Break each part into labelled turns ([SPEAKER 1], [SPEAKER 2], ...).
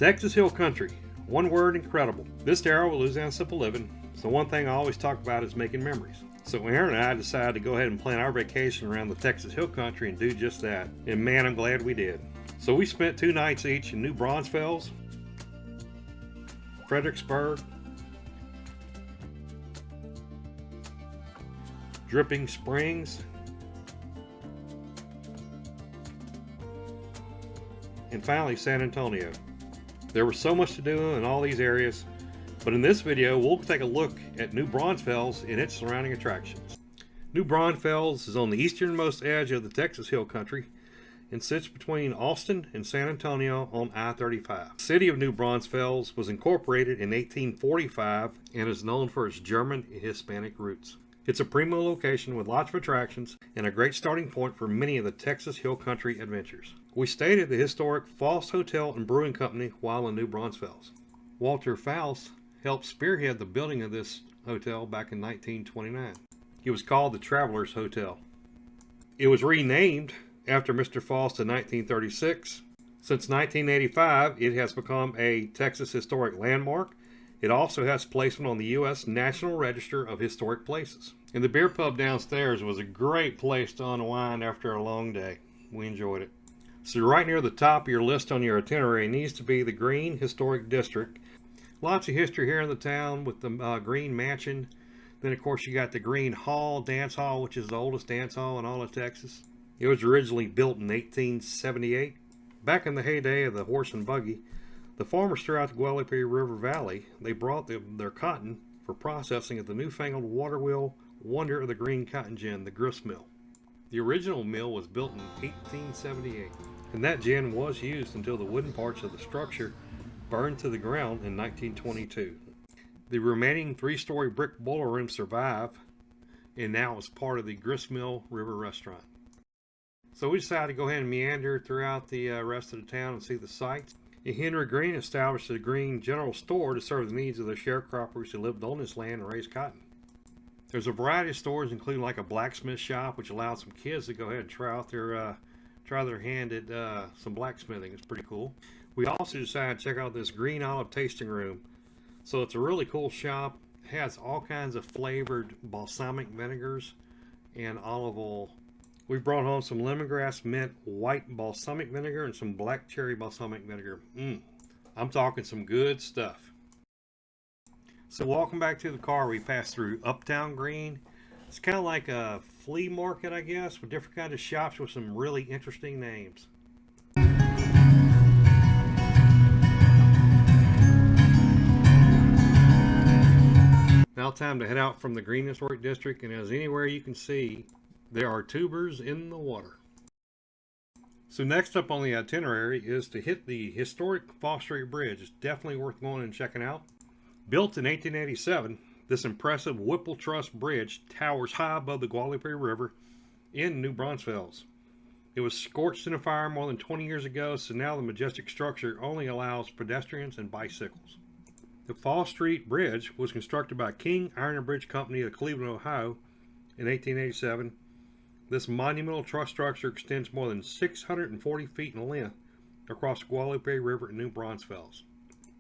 [SPEAKER 1] Texas Hill Country. One word, incredible. This era with Louisiana Simple Living, so one thing I always talk about is making memories. So Erin and I decided to go ahead and plan our vacation around the Texas Hill Country and do just that. And man, I'm glad we did. So we spent 2 nights each in New Braunfels, Fredericksburg, Dripping Springs, and finally San Antonio. There was so much to do in all these areas, but in this video we'll take a look at New Braunfels and its surrounding attractions. New Braunfels is on the easternmost edge of the Texas Hill Country and sits between Austin and San Antonio on I-35. The city of New Braunfels was incorporated in 1845 and is known for its German and Hispanic roots. It's a primo location with lots of attractions and a great starting point for many of the Texas Hill Country adventures. We stayed at the historic Faust Hotel and Brewing Company while in New Braunfels. Walter Faust helped spearhead the building of this hotel back in 1929. It was called the Travelers Hotel. It was renamed after Mr. Faust in 1936. Since 1985, it has become a Texas Historic Landmark. It also has placement on the U.S. National Register of Historic Places. And the beer pub downstairs was a great place to unwind after a long day. We enjoyed it. So right near the top of your list on your itinerary needs to be the Green Historic District. Lots of history here in the town with the Green Mansion. Then of course you got the Green Hall, Dance Hall, which is the oldest dance hall in all of Texas. It was originally built in 1878. Back in the heyday of the horse and buggy, the farmers throughout the Guadalupe River Valley, they brought their cotton for processing at the newfangled water wheel wonder of the green cotton gin, the Gristmill. The original mill was built in 1878, and that gin was used until the wooden parts of the structure burned to the ground in 1922. The remaining 3-story brick boiler room survived, and now is part of the Gristmill River Restaurant. So we decided to go ahead and meander throughout the rest of the town and see the sights. Henry Green established a Green General Store to serve the needs of the sharecroppers who lived on this land and raised cotton. There's a variety of stores, including like a blacksmith shop, which allows some kids to go ahead and try their hand at some blacksmithing. It's pretty cool. We also decided to check out this Green Olive Tasting Room. So it's a really cool shop. It has all kinds of flavored balsamic vinegars and olive oil. We brought home some lemongrass mint white balsamic vinegar and some black cherry balsamic vinegar. I'm talking some good stuff. So walking back to the car, we passed through Uptown Gruene. It's kind of like a flea market, I guess, with different kinds of shops with some really interesting names. Now time to head out from the Green Historic District, and as anywhere you can see, there are tubers in the water. So next up on the itinerary is to hit the historic Faust Street Bridge. It's definitely worth going and checking out. Built in 1887, this impressive Whipple Truss Bridge towers high above the Guadalupe River in New Braunfels. It was scorched in a fire more than 20 years ago, so now the majestic structure only allows pedestrians and bicycles. The Faust Street Bridge was constructed by King Iron and Bridge Company of Cleveland, Ohio in 1887. This monumental truss structure extends more than 640 feet in length across the Guadalupe River in New Braunfels.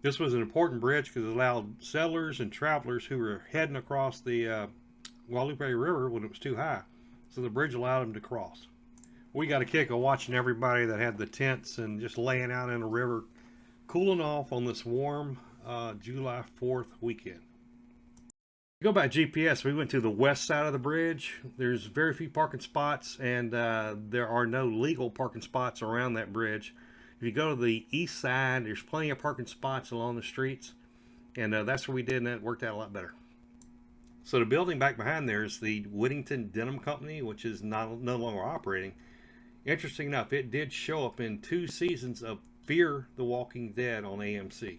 [SPEAKER 1] This was an important bridge because it allowed settlers and travelers who were heading across the Guadalupe River when it was too high. So the bridge allowed them to cross. We got a kick of watching everybody that had the tents and just laying out in the river, cooling off on this warm July 4th weekend. Go by GPS, we went to the west side of the bridge. There's very few parking spots, and there are no legal parking spots around that bridge. If you go to the east side, there's plenty of parking spots along the streets, and that's what we did, and that worked out a lot better. So the building back behind there is the Whittington Denim Company, which is no longer operating. Interesting enough, it did show up in 2 seasons of Fear the Walking Dead on AMC.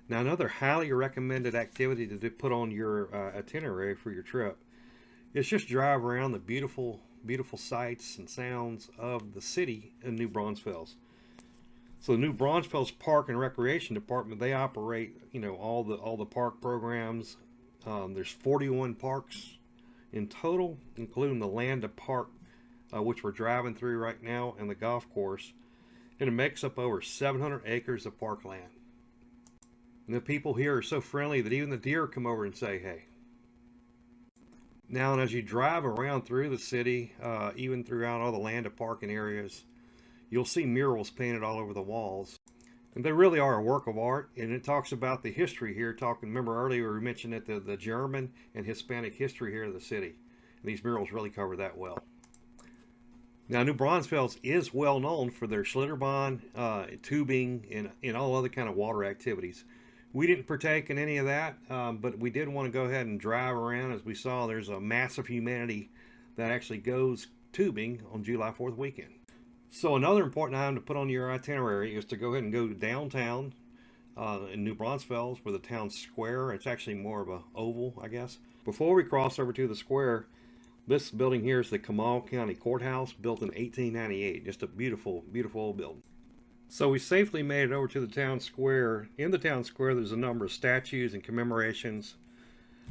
[SPEAKER 1] Now, another highly recommended activity to put on your itinerary for your trip is just drive around the beautiful, beautiful sights and sounds of the city in New Braunfels. So the New Braunfels Park and Recreation Department, they operate, all the park programs. There's 41 parks in total, including the Landa Park, which we're driving through right now, and the golf course. and it makes up over 700 acres of parkland. And the people here are so friendly that even the deer come over and say hey. Now, and as you drive around through the city, even throughout all the Landa parking areas, you'll see murals painted all over the walls. And they really are a work of art, and it talks about the history here. Remember earlier we mentioned that the German and Hispanic history here of the city. And these murals really cover that well. Now, New Braunfels is well known for their Schlitterbahn, tubing, and all other kind of water activities. We didn't partake in any of that, but we did want to go ahead and drive around. As we saw, there's a mass of humanity that actually goes tubing on July 4th weekend. So another important item to put on your itinerary is to go ahead and go to downtown in New Braunfels, where the town square. It's actually more of a oval, I guess. Before we cross over to the square, this building here is the Comal County Courthouse, built in 1898. Just a beautiful, beautiful old building. So we safely made it over to the town square. In the town square, there's a number of statues and commemorations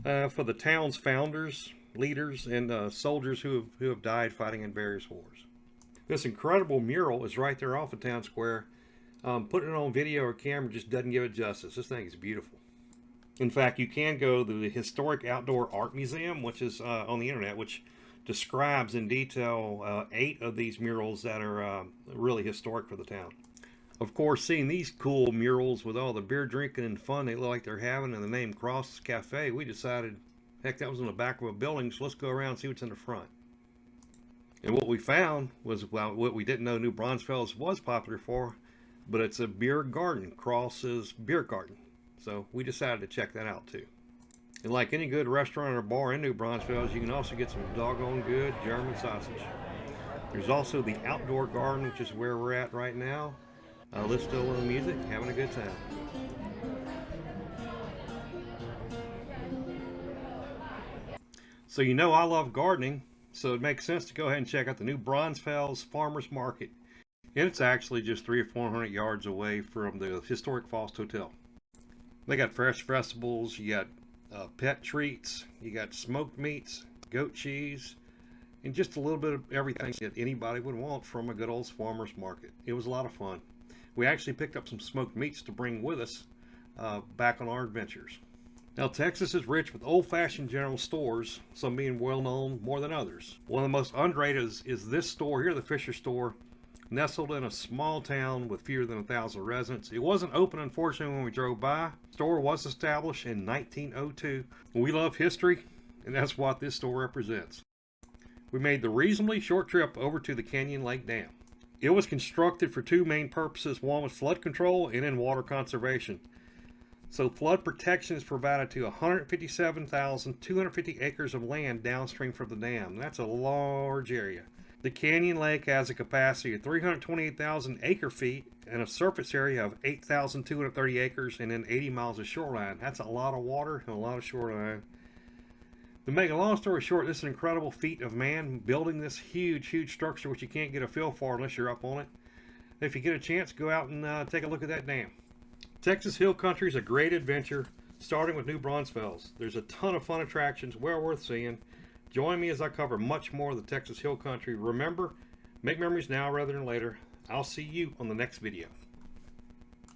[SPEAKER 1] for the town's founders, leaders, and soldiers who have died fighting in various wars. This incredible mural is right there off of town square. Putting it on video or camera just doesn't give it justice. This thing is beautiful. In fact, you can go to the Historic Outdoor Art Museum, which is on the internet, which describes in detail 8 of these murals that are really historic for the town. Of course, seeing these cool murals with all the beer drinking and fun they look like they're having, and the name Krause Cafe, we decided, heck, that was in the back of a building, so let's go around and see what's in the front. And what we found was, well, what we didn't know New Braunfels was popular for, but it's a beer garden, Krause's Beer Garden. So we decided to check that out too. And like any good restaurant or bar in New Braunfels, you can also get some doggone good German sausage. There's also the outdoor garden, which is where we're at right now. Listening to a little music, having a good time. So you know I love gardening, so it makes sense to go ahead and check out the New Braunfels Farmers Market. And it's actually just 300 or 400 yards away from the historic Faust Hotel. They got fresh vegetables, you got pet treats, you got smoked meats, goat cheese, and just a little bit of everything that anybody would want from a good old farmer's market. It was a lot of fun. We actually picked up some smoked meats to bring with us back on our adventures. Now, Texas is rich with old-fashioned general stores, some being well known more than others. One of the most underrated is this store here, the Fischer store, nestled in a small town with fewer than 1,000 residents. It wasn't open, unfortunately, when we drove by. The store was established in 1902. We love history, and that's what this store represents. We made the reasonably short trip over to the Canyon Lake Dam. It was constructed for 2 main purposes. One was flood control and then water conservation. So flood protection is provided to 157,250 acres of land downstream from the dam. That's a large area. The Canyon Lake has a capacity of 328,000 acre feet and a surface area of 8,230 acres and then 80 miles of shoreline. That's a lot of water and a lot of shoreline. To make a long story short, this is an incredible feat of man building this huge, huge structure, which you can't get a feel for unless you're up on it. If you get a chance, go out and take a look at that dam. Texas Hill Country is a great adventure, starting with New Braunfels. There's a ton of fun attractions, well worth seeing. Join me as I cover much more of the Texas Hill Country. Remember, make memories now rather than later. I'll see you on the next video.